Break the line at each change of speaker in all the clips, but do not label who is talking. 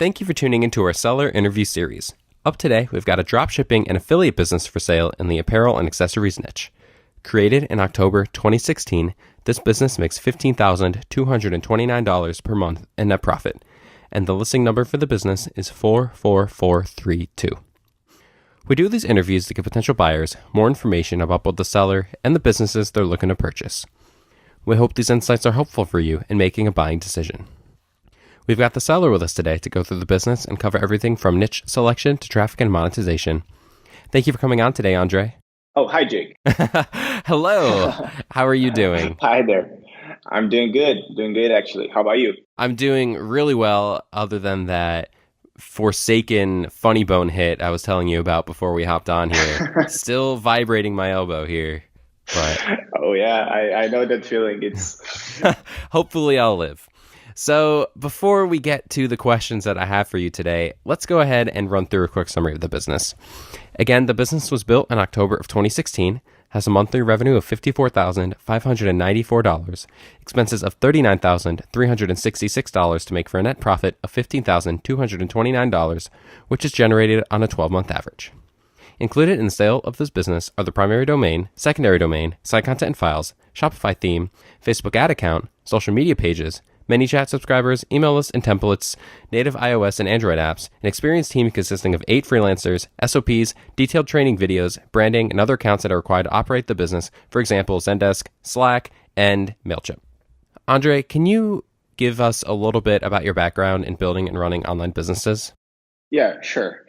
Thank you for tuning into our seller interview series. Up today, we've got a dropshipping and affiliate business for sale in the apparel and accessories niche. Created in October 2016, this business makes $15,229 per month in net profit, and the listing number for the business is 44432. We do these interviews to give potential buyers more information about both the seller and the businesses they're looking to purchase. We hope these insights are helpful for you in making a buying decision. We've got the seller with us today to go through the business and cover everything from niche selection to traffic and monetization. Thank you for coming on today, Andre.
Oh, hi, Jake.
Hello. How are you doing?
Hi there. I'm doing good. Doing good, actually. How about you?
I'm doing really well, other than that forsaken funny bone hit I was telling you about before we hopped on here. Still vibrating my elbow here. But
Oh, yeah. I know that feeling. It's
hopefully I'll live. So before we get to the questions that I have for you today, let's go ahead and run through a quick summary of the business. Again, the business was built in October of 2016, has a monthly revenue of $54,594, expenses of $39,366 to make for a net profit of $15,229, which is generated on a 12-month average. Included in the sale of this business are the primary domain, secondary domain, site content and files, Shopify theme, Facebook ad account, social media pages, ManyChat subscribers, email lists and templates, native iOS and Android apps, an experienced team consisting of 8 freelancers, SOPs, detailed training videos, branding, and other accounts that are required to operate the business, for example, Zendesk, Slack, and MailChimp. Andre, can you give us a little bit about your background in building and running online businesses?
Yeah, sure.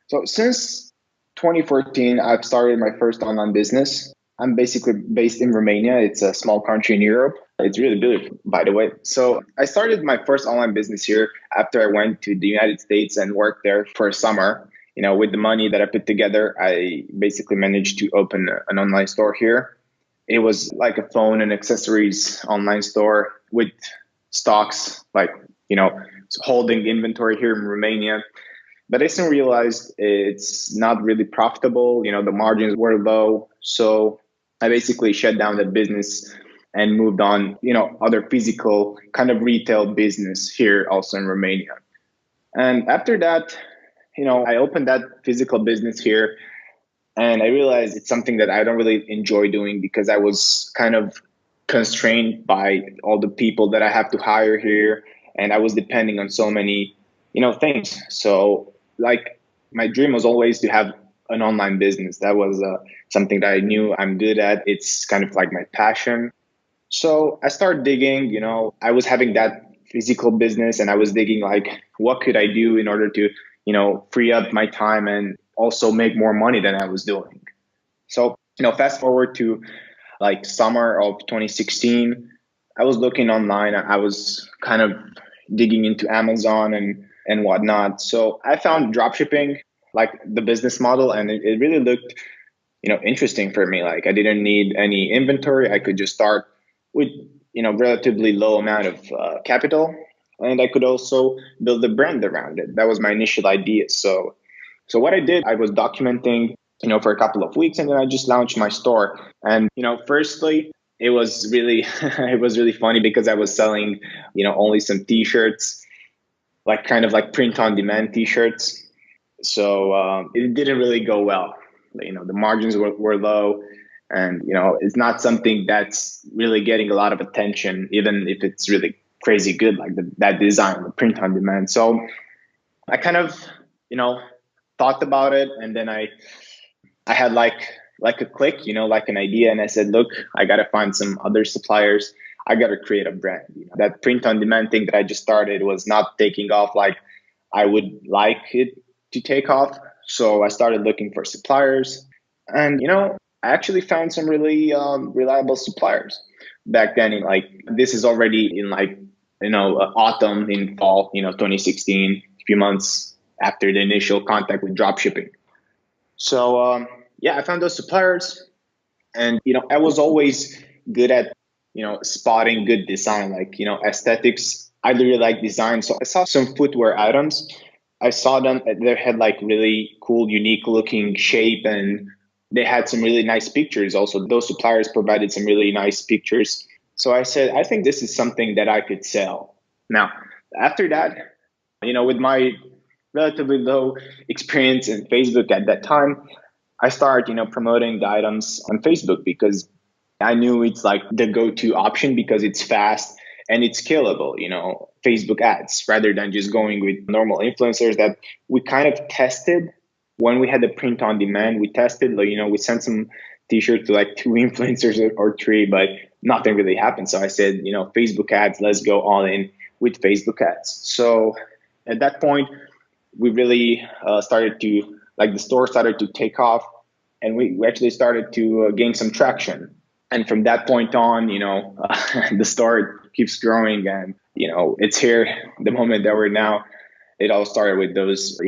So since 2014, I've started my first online business. I'm basically based in Romania. It's a small country in Europe. It's really beautiful, by the way. So I started my first online business here after I went to the United States and worked there for a summer. With the money that I put together, I basically managed to open an online store here. It was like a phone and accessories online store with stocks, holding inventory here in Romania. But I soon realized it's not really profitable. The margins were low. So I basically shut down the business and moved on, other physical kind of retail business here also in Romania. And after that, I opened that physical business here and I realized it's something that I don't really enjoy doing because I was kind of constrained by all the people that I have to hire here. And I was depending on so many, things. So my dream was always to have an online business. That was something that I knew I'm good at. It's kind of like my passion. So I started digging, I was having that physical business and I was digging what could I do in order to, free up my time and also make more money than I was doing. So, fast forward to summer of 2016, I was looking online. I was kind of digging into Amazon and whatnot. So I found dropshipping, the business model, and it really looked, interesting for me. I didn't need any inventory. I could just start with, relatively low amount of capital, and I could also build a brand around it. That was my initial idea. So what I did, I was documenting, for a couple of weeks, and then I just launched my store. And, firstly, it was really, it was really funny because I was selling, only some t-shirts, kind of print on demand t-shirts. So it didn't really go well. The margins were low, and it's not something that's really getting a lot of attention, even if it's really crazy good, that design, the print on demand. So I kind of thought about it, and then I had a click, an idea, and I said, look, I gotta find some other suppliers. I gotta create a brand. That print on demand thing that I just started was not taking off like I would like it to take off. So I started looking for suppliers, and I actually found some really reliable suppliers back then. This is already in autumn, in fall, 2016, a few months after the initial contact with dropshipping. So I found those suppliers, and I was always good at spotting good design, aesthetics. I really like design, so I saw some footwear items. I saw them; they had really cool, unique looking shape, and they had some really nice pictures. Also, those suppliers provided some really nice pictures. So I said, I think this is something that I could sell. Now, after that, With my relatively low experience in Facebook at that time, I started, promoting the items on Facebook because I knew it's like the go-to option because it's fast and it's scalable, Facebook ads rather than just going with normal influencers that we kind of tested when we had the print on demand. We tested, like, we sent some t-shirts to like two influencers or three, but nothing really happened. So I said, Facebook ads, let's go all in with Facebook ads. So at that point, we really started to, like, the store started to take off, and we actually started to gain some traction. And from that point on, the store keeps growing, and it's here. The moment that we're now, it all started with those,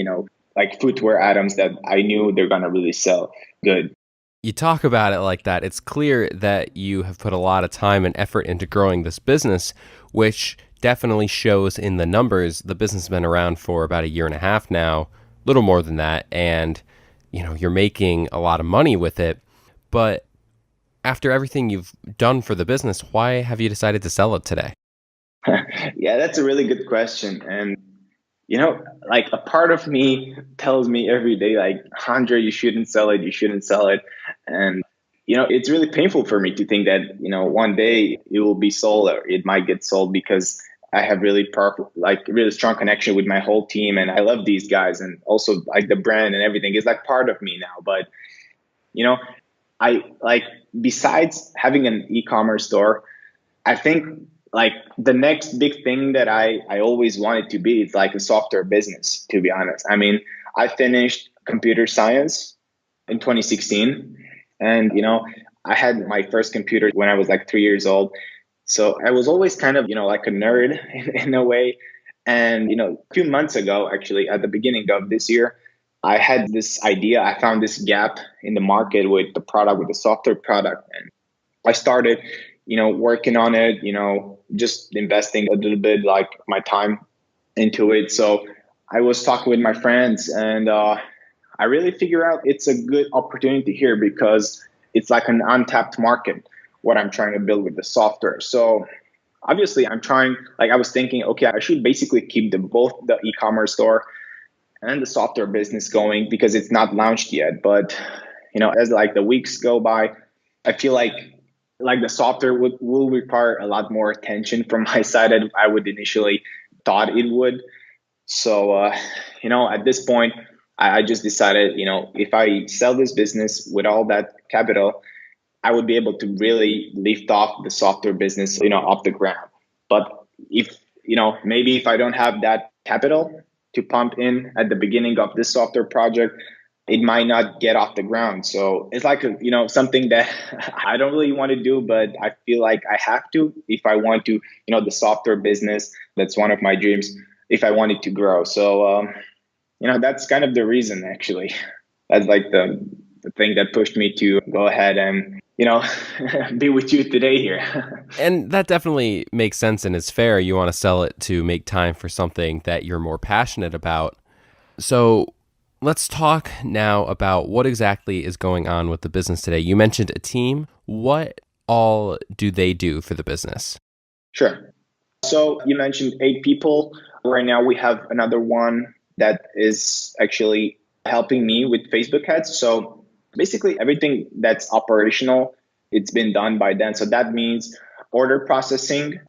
like footwear items that I knew they're gonna really sell good.
You talk about it like that. It's clear that you have put a lot of time and effort into growing this business, which definitely shows in the numbers. The business has been around for about a year and a half now, a little more than that, and you're making a lot of money with it. But after everything you've done for the business, why have you decided to sell it today?
Yeah, that's a really good question. And like, a part of me tells me every day, like, Andre, you shouldn't sell it. You shouldn't sell it. And, it's really painful for me to think that, one day it will be sold, or it might get sold, because I have really like really strong connection with my whole team. And I love these guys. And also, like, the brand and everything is like part of me now. But, you know, I like, besides having an e-commerce store, I think, like, the next big thing that I always wanted to be is like a software business, to be honest. I mean, I finished computer science in 2016, and I had my first computer when I was like 3 years old. So I was always kind of, like a nerd in a way. And a few months ago, actually at the beginning of this year, I had this idea. I found this gap in the market with the product, with the software product, and I started, working on it, just investing a little bit, like, my time into it. So I was talking with my friends, and I really figure out it's a good opportunity here because it's like an untapped market, what I'm trying to build with the software. So obviously I'm trying, like, I was thinking, okay, I should basically keep both the e-commerce store and the software business going because it's not launched yet. But, as like the weeks go by, I feel like the software will require a lot more attention from my side than I would initially thought it would. So, at this point, I just decided, if I sell this business with all that capital, I would be able to really lift off the software business, off the ground. But if, maybe if I don't have that capital to pump in at the beginning of this software project, it might not get off the ground. So it's like, something that I don't really want to do, but I feel like I have to if I want to, the software business. That's one of my dreams if I want it to grow. So, that's kind of the reason, actually. That's like the thing that pushed me to go ahead and, be with you today here.
And that definitely makes sense and is fair. You want to sell it to make time for something that you're more passionate about. So let's talk now about what exactly is going on with the business today. You mentioned a team. What all do they do for the business?
Sure. So you mentioned 8 people. Right now we have another one that is actually helping me with Facebook ads. So basically everything that's operational, it's been done by them. So that means order processing.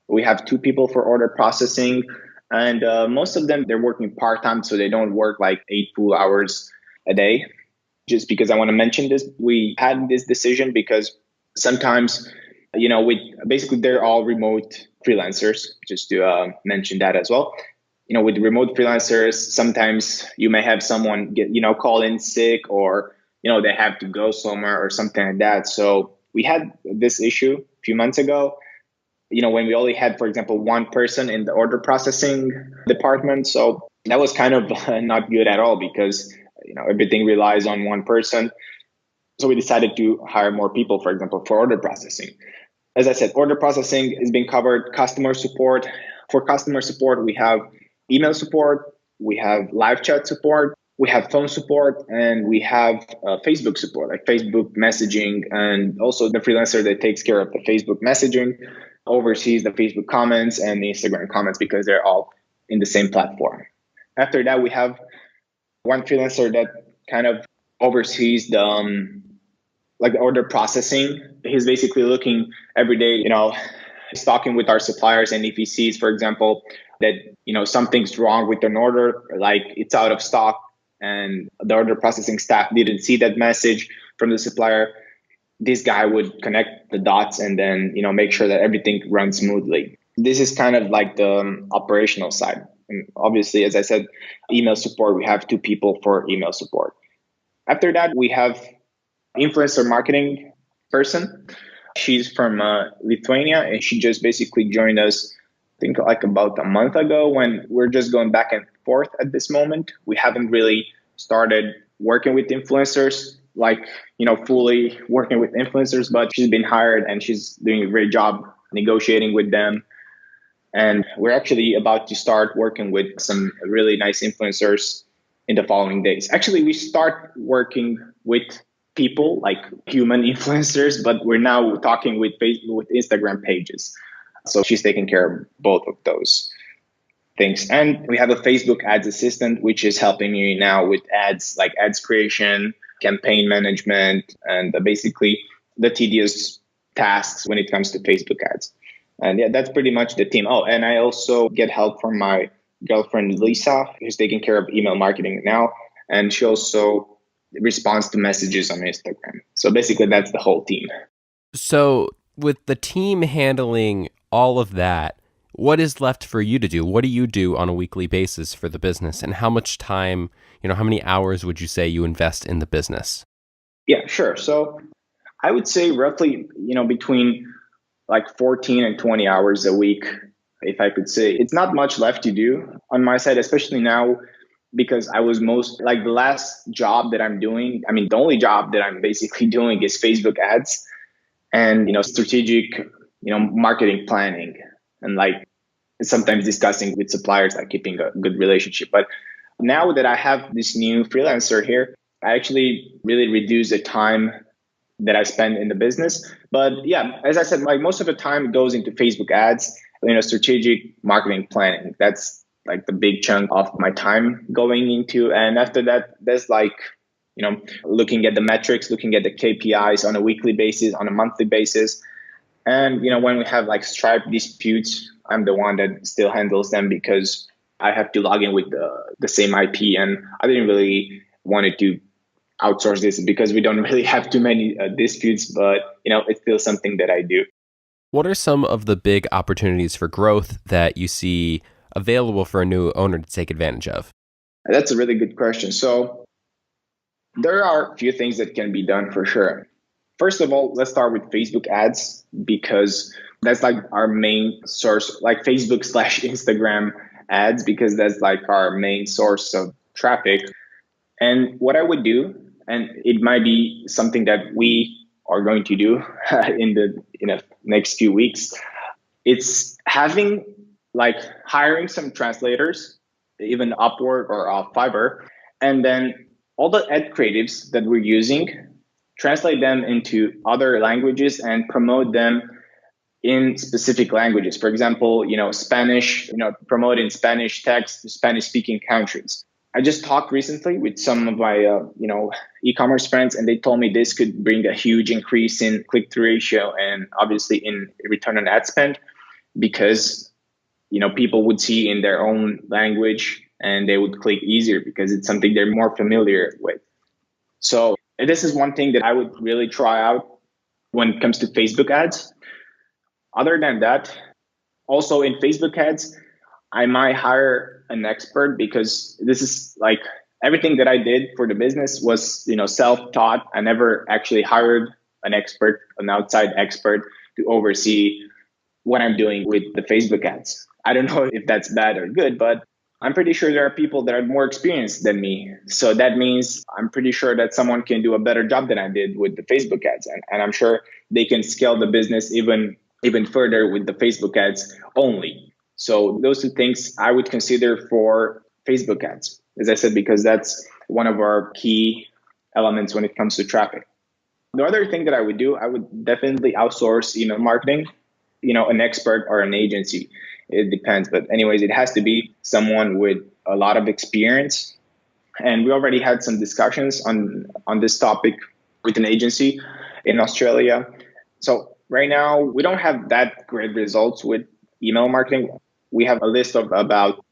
We have 2 people for order processing, and most of them, they're working part-time, so they don't work like 8 full hours a day. Just because I want to mention this, we had this decision because sometimes, with basically they're all remote freelancers, just to mention that as well. With remote freelancers, sometimes you may have someone get, call in sick, or, they have to go somewhere or something like that. So we had this issue a few months ago, when we only had, for example, one person in the order processing department. So that was kind of not good at all because, everything relies on one person. So we decided to hire more people, for example, for order processing. As I said, order processing is being covered. Customer support. For customer support, we have email support, we have live chat support, we have phone support, and we have Facebook support, like Facebook messaging, and also the freelancer that takes care of the Facebook messaging oversees the Facebook comments and the Instagram comments because they're all in the same platform. After that, we have one freelancer that kind of oversees the like the order processing. He's basically looking every day, he's talking with our suppliers, and if he sees, for example, that something's wrong with an order, like it's out of stock, and the order processing staff didn't see that message from the supplier, this guy would connect the dots and then make sure that everything runs smoothly. This is kind of like the operational side. And obviously, as I said, email support, we have 2 people for email support. After that, we have influencer marketing person. She's from Lithuania, and she just basically joined us, I think like about a month ago, when we're just going back and forth at this moment. We haven't really started working with influencers, like, fully working with influencers, but she's been hired and she's doing a great job negotiating with them. And we're actually about to start working with some really nice influencers in the following days. Actually, we start working with people like human influencers, but we're now talking with Instagram pages. So she's taking care of both of those things. And we have a Facebook ads assistant, which is helping me now with ads, like ads creation, campaign management, and basically the tedious tasks when it comes to Facebook ads. And yeah, that's pretty much the team. Oh, and I also get help from my girlfriend, Lisa, who's taking care of email marketing now. And she also responds to messages on Instagram. So basically, that's the whole team.
So with the team handling all of that, what is left for you to do? What do you do on a weekly basis for the business? And how much time, how many hours would you say you invest in the business?
Yeah, sure. So I would say roughly, between like 14 and 20 hours a week, if I could say. It's not much left to do on my side, especially now, because I was the last job that I'm doing. I mean, the only job that I'm basically doing is Facebook ads and, strategic, marketing planning, and like sometimes discussing with suppliers, like keeping a good relationship. But now that I have this new freelancer here, I actually really reduce the time that I spend in the business. But yeah, as I said, like most of the time goes into Facebook ads, strategic marketing planning. That's like the big chunk of my time going into. And after that, there's like, looking at the metrics, looking at the KPIs on a weekly basis, on a monthly basis. And, when we have like Stripe disputes, I'm the one that still handles them because I have to log in with the same IP. And I didn't really want to outsource this because we don't really have too many disputes, but it's still something that I do.
What are some of the big opportunities for growth that you see available for a new owner to take advantage of?
That's a really good question. So there are a few things that can be done for sure. First of all, let's start with Facebook ads, because that's like our main source, like Facebook/Instagram ads, because that's like our main source of traffic. And what I would do, and it might be something that we are going to do in the next few weeks, it's hiring some translators, even Upwork or Fiverr, and then all the ad creatives that we're using, translate them into other languages and promote them in specific languages. For example, Spanish, promote in Spanish text to Spanish speaking countries. I just talked recently with some of my, e-commerce friends, and they told me this could bring a huge increase in click-through ratio and obviously in return on ad spend, because, people would see in their own language and they would click easier because it's something they're more familiar with. So this is one thing that I would really try out when it comes to Facebook ads. Other than that, also in Facebook ads, I might hire an expert, because this is like everything that I did for the business was, self-taught. I never actually hired an outside expert to oversee what I'm doing with the Facebook ads. I don't know if that's bad or good, but I'm pretty sure there are people that are more experienced than me. So that means I'm pretty sure that someone can do a better job than I did with the Facebook ads. And I'm sure they can scale the business even further with the Facebook ads only. So those 2 things I would consider for Facebook ads, as I said, because that's one of our key elements when it comes to traffic. The other thing that I would do, I would definitely outsource email marketing, an expert or an agency. It depends. But anyways, it has to be someone with a lot of experience. And we already had some discussions on this topic with an agency in Australia. So right now, we don't have that great results with email marketing. We have a list of about,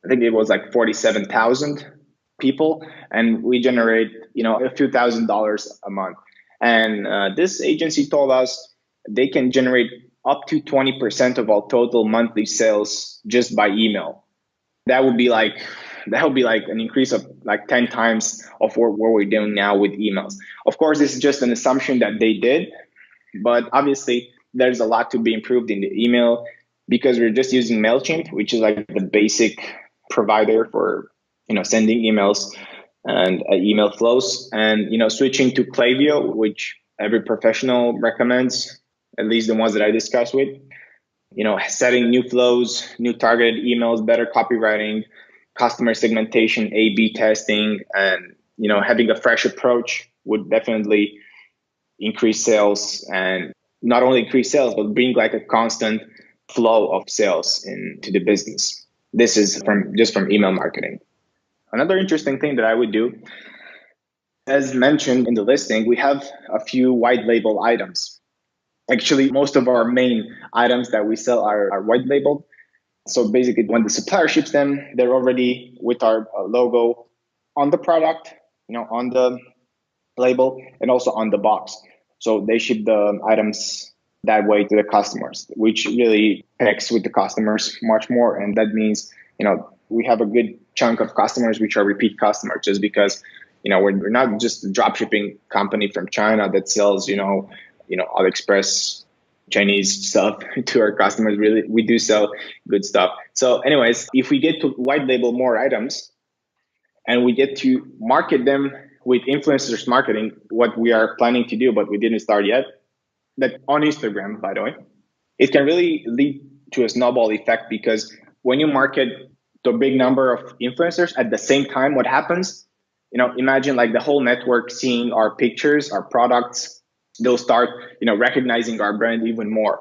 I think it was like 47,000 people, and we generate, a few $1,000s a month. And this agency told us they can generate up to 20% of our total monthly sales just by email. That would be like an increase of like 10 times of what we're doing now with emails. Of course, this is just an assumption that they did, but obviously there's a lot to be improved in the email because we're just using MailChimp, which is like the basic provider for sending emails and email flows, and switching to Klaviyo, which every professional recommends, at least the ones that I discussed with. Setting new flows, new targeted emails, better copywriting, customer segmentation, A/B testing, and having a fresh approach would definitely increase sales, and not only increase sales, but bring like a constant flow of sales into the business. This is from email marketing. Another interesting thing that I would do, as mentioned in the listing, we have a few white label items. Actually, most of our main items that we sell are white labeled. So basically, when the supplier ships them, they're already with our logo on the product, on the label, and also on the box. So they ship the items that way to the customers, which really connects with the customers much more. And that means, we have a good chunk of customers which are repeat customers, just because, we're not just a drop shipping company from China that sells, AliExpress Chinese stuff to our customers. Really, we do sell good stuff. So anyways, if we get to white label more items and we get to market them with influencers marketing, what we are planning to do, but we didn't start yet, that on Instagram, by the way, it can really lead to a snowball effect, because when you market to a big number of influencers at the same time, what happens, imagine like the whole network seeing our pictures, our products, they'll start, recognizing our brand even more.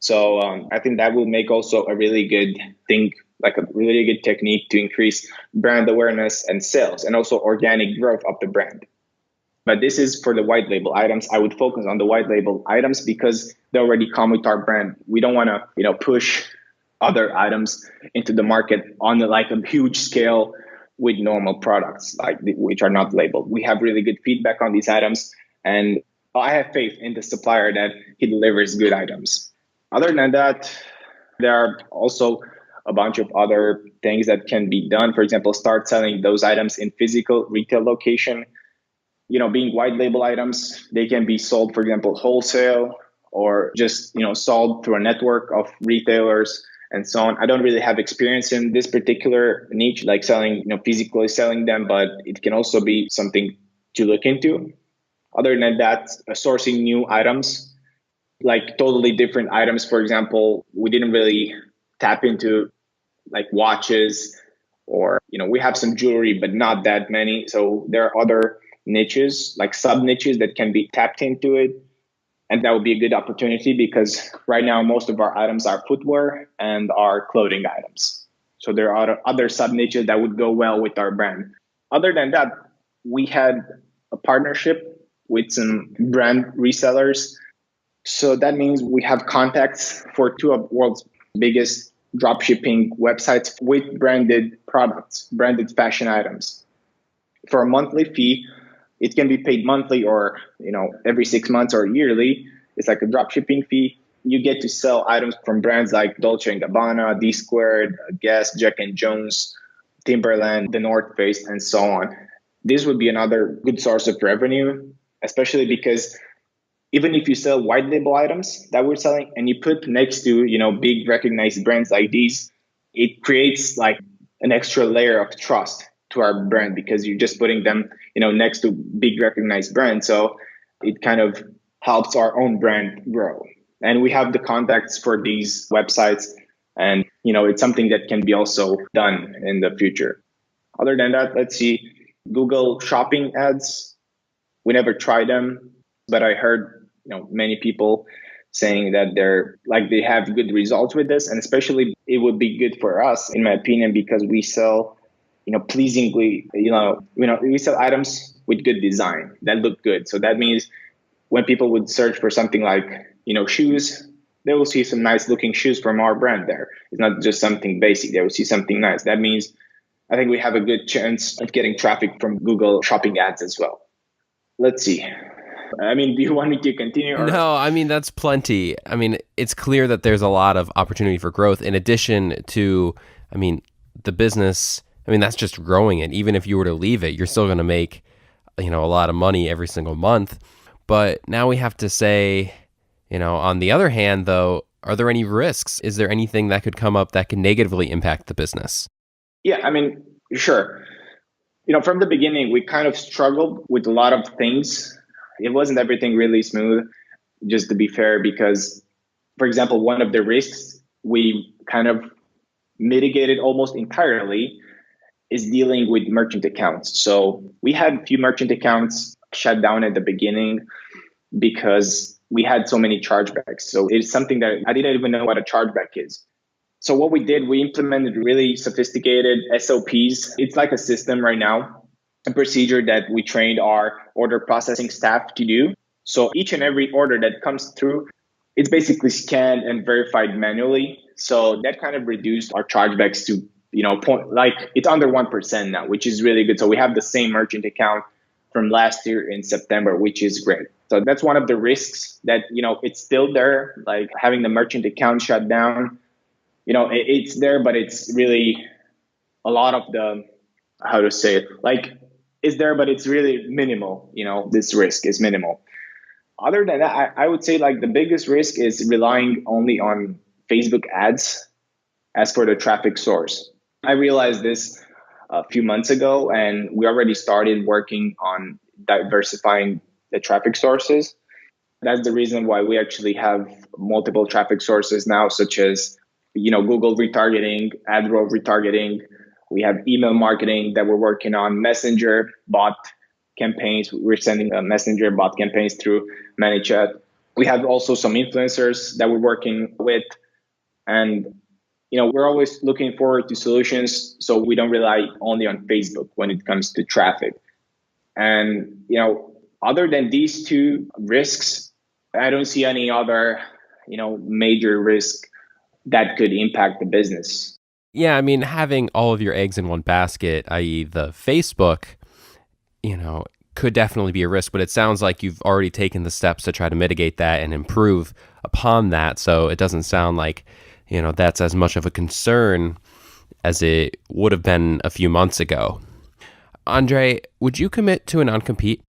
So I think that will make also a really good thing, like a really good technique to increase brand awareness and sales, and also organic growth of the brand. But this is for the white label items. I would focus on the white label items because they already come with our brand. We don't want to, push other items into the market on like a huge scale with normal products, which are not labeled. We have really good feedback on these items, and I have faith in the supplier that he delivers good items. Other than that, there are also a bunch of other things that can be done. For example, start selling those items in physical retail location. Being white label items, they can be sold, for example, wholesale, or just, sold through a network of retailers and so on. I don't really have experience in this particular niche, like selling, physically selling them, but it can also be something to look into. Other than that, sourcing new items, like totally different items. For example, we didn't really tap into like watches, or, we have some jewelry, but not that many. So there are other niches, like sub niches, that can be tapped into it. And that would be a good opportunity, because right now most of our items are footwear and are clothing items. So there are other sub niches that would go well with our brand. Other than that, we had a partnership with some brand resellers. So that means we have contacts for two of the world's biggest dropshipping websites with branded products, branded fashion items. For a monthly fee, it can be paid monthly or, every 6 months or yearly. It's like a dropshipping fee. You get to sell items from brands like Dolce & Gabbana, D Squared, Guess, Jack & Jones, Timberland, The North Face, and so on. This would be another good source of revenue, especially because even if you sell white label items that we're selling and you put next to, big recognized brands like these, it creates like an extra layer of trust to our brand, because you're just putting them, next to big recognized brands. So it kind of helps our own brand grow. And we have the contacts for these websites, and, it's something that can be also done in the future. Other than that, let's see, Google shopping ads. We never tried them, but I heard, many people saying that they have good results with this. And especially it would be good for us, in my opinion, because we sell, pleasingly, we sell items with good design that look good. So that means when people would search for something like, shoes, they will see some nice looking shoes from our brand there. It's not just something basic. They will see something nice. That means I think we have a good chance of getting traffic from Google shopping ads as well. Let's see. I mean, do you want me to continue?
No, I mean, that's plenty. I mean, it's clear that there's a lot of opportunity for growth in addition to, I mean, the business. I mean, that's just growing it. Even if you were to leave it, you're still going to make, a lot of money every single month. But now we have to say, on the other hand, though, are there any risks? Is there anything that could come up that could negatively impact the business?
Yeah, I mean, sure. From the beginning, we kind of struggled with a lot of things. It wasn't everything really smooth, just to be fair, because, for example, one of the risks we kind of mitigated almost entirely is dealing with merchant accounts. So we had a few merchant accounts shut down at the beginning because we had so many chargebacks. So it's something that I didn't even know what a chargeback is. So what we did, we implemented really sophisticated SOPs. It's like a system right now, a procedure that we trained our order processing staff to do. So each and every order that comes through, it's basically scanned and verified manually. So that kind of reduced our chargebacks to, it's under 1% now, which is really good. So we have the same merchant account from last year in September, which is great. So that's one of the risks that, it's still there, like having the merchant account shut down. It's there, but it's really a lot of the, how to say it, like it's there, but it's really minimal. This risk is minimal. Other than that, I would say like the biggest risk is relying only on Facebook ads as for the traffic source. I realized this a few months ago, and we already started working on diversifying the traffic sources. That's the reason why we actually have multiple traffic sources now, such as, Google retargeting, AdRow retargeting. We have email marketing that we're working on, Messenger bot campaigns. We're sending Messenger bot campaigns through ManyChat. We have also some influencers that we're working with. And, we're always looking forward to solutions so we don't rely only on Facebook when it comes to traffic. And, other than these two risks, I don't see any other, major risk that could impact the business.
Yeah, I mean, having all of your eggs in one basket, i.e. the Facebook, could definitely be a risk, but it sounds like you've already taken the steps to try to mitigate that and improve upon that. So it doesn't sound like, that's as much of a concern as it would have been a few months ago. Andre, would you commit to a non-compete?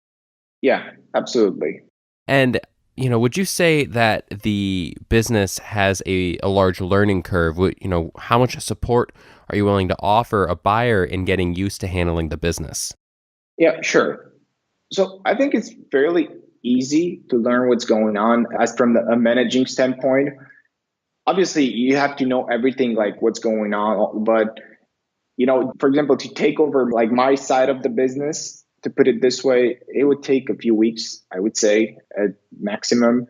Yeah, absolutely.
And, would you say that the business has a large learning curve? How much support are you willing to offer a buyer in getting used to handling the business?
Yeah, sure. So I think it's fairly easy to learn what's going on as from a managing standpoint. Obviously, you have to know everything, like what's going on. But, for example, to take over like my side of the business, to put it this way, it would take a few weeks, I would say, at maximum.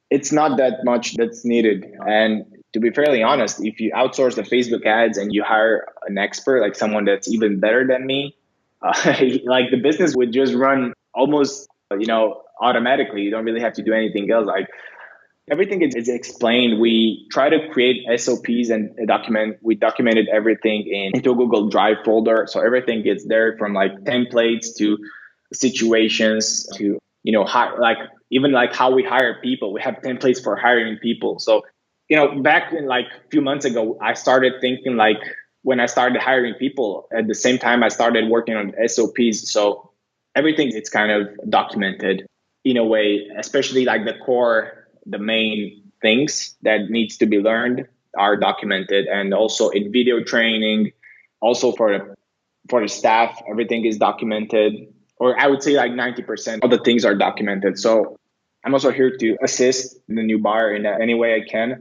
It's not that much that's needed. And to be fairly honest, if you outsource the Facebook ads and you hire an expert, like someone that's even better than me, like the business would just run almost, automatically. You don't really have to do anything else. Like everything is explained. We try to create SOPs and we documented everything into a Google Drive folder. So everything gets there, from like templates to situations to, like even like how we hire people. We have templates for hiring people. So, back in like a few months ago, I started thinking like when I started hiring people, at the same time I started working on SOPs. So everything is kind of documented in a way, especially like the main things that needs to be learned are documented, and also in video training, also for the staff, everything is documented, or I would say like 90% of the things are documented. So I'm also here to assist the new buyer in any way I can.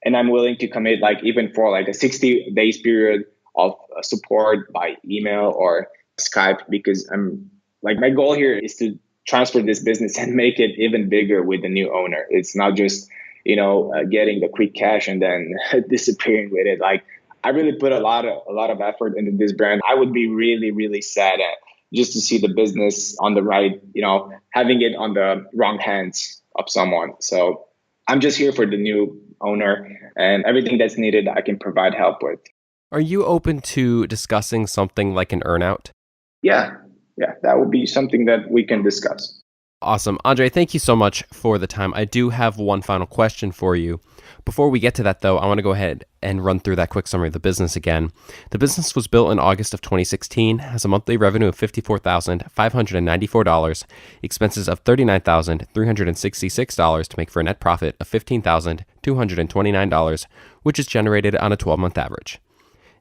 And I'm willing to commit like even for like a 60 days period of support by email or Skype, because I'm like, my goal here is to transfer this business and make it even bigger with the new owner. It's not just, getting the quick cash and then disappearing with it. Like I really put a lot of effort into this brand. I would be really, really sad at just to see the business on the right, having it on the wrong hands of someone. So I'm just here for the new owner, and everything that's needed, I can provide help with.
Are you open to discussing something like an earnout?
Yeah, that would be something that we can discuss.
Awesome. Andre, thank you so much for the time. I do have one final question for you. Before we get to that, though, I want to go ahead and run through that quick summary of the business again. The business was built in August of 2016, has a monthly revenue of $54,594, expenses of $39,366 to make for a net profit of $15,229, which is generated on a 12-month average.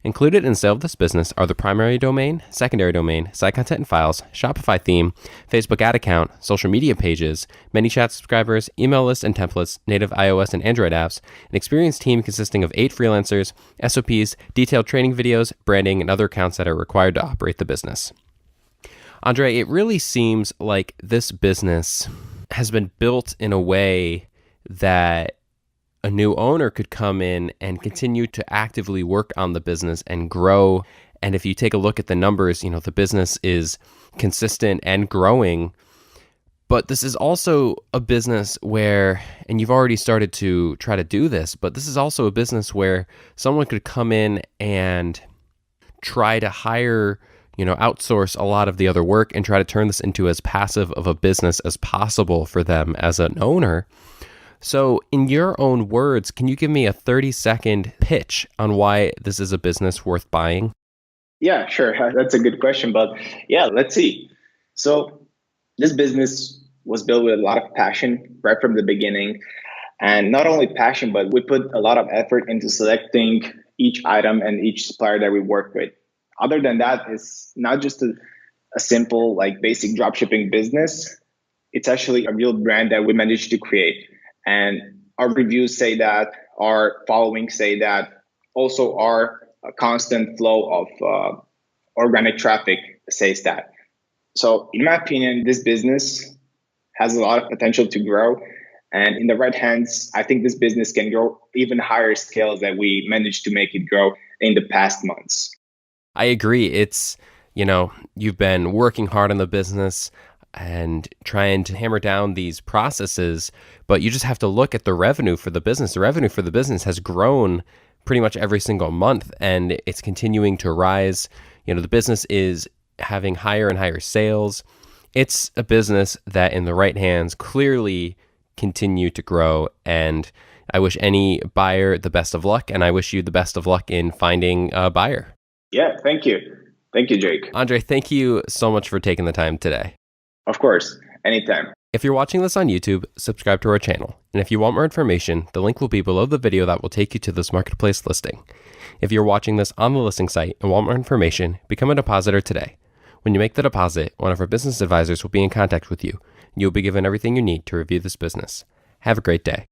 Included in the sale of this business are the primary domain, secondary domain, site content and files, Shopify theme, Facebook ad account, social media pages, ManyChat subscribers, email lists and templates, native iOS and Android apps, an experienced team consisting of 8 freelancers, SOPs, detailed training videos, branding, and other accounts that are required to operate the business. Andre, it really seems like this business has been built in a way that a new owner could come in and continue to actively work on the business and grow. And if you take a look at the numbers, the business is consistent and growing. But this is also a business where, and you've already started to try to do this, but this is also a business where someone could come in and try to hire, outsource a lot of the other work and try to turn this into as passive of a business as possible for them as an owner. So in your own words, can you give me a 30-second pitch on why this is a business worth buying?
Yeah, sure. That's a good question. But yeah, let's see. So this business was built with a lot of passion right from the beginning. And not only passion, but we put a lot of effort into selecting each item and each supplier that we work with. Other than that, it's not just a simple, like basic dropshipping business. It's actually a real brand that we managed to create. And our reviews say that, our following say that, also our constant flow of organic traffic says that. So in my opinion, this business has a lot of potential to grow. And in the right hands, I think this business can grow even higher scales that we managed to make it grow in the past months.
I agree. It's, you've been working hard on the business and trying to hammer down these processes, but you just have to look at the revenue for the business. The revenue for the business has grown pretty much every single month, and it's continuing to rise. The business is having higher and higher sales. It's a business that in the right hands clearly continue to grow, and I wish any buyer the best of luck, and I wish you the best of luck in finding a buyer.
Yeah, thank you. Thank you, Jake.
Andre, thank you so much for taking the time today.
Of course, anytime.
If you're watching this on YouTube, subscribe to our channel. And if you want more information, the link will be below the video that will take you to this marketplace listing. If you're watching this on the listing site and want more information, become a depositor today. When you make the deposit, one of our business advisors will be in contact with you, and you'll be given everything you need to review this business. Have a great day.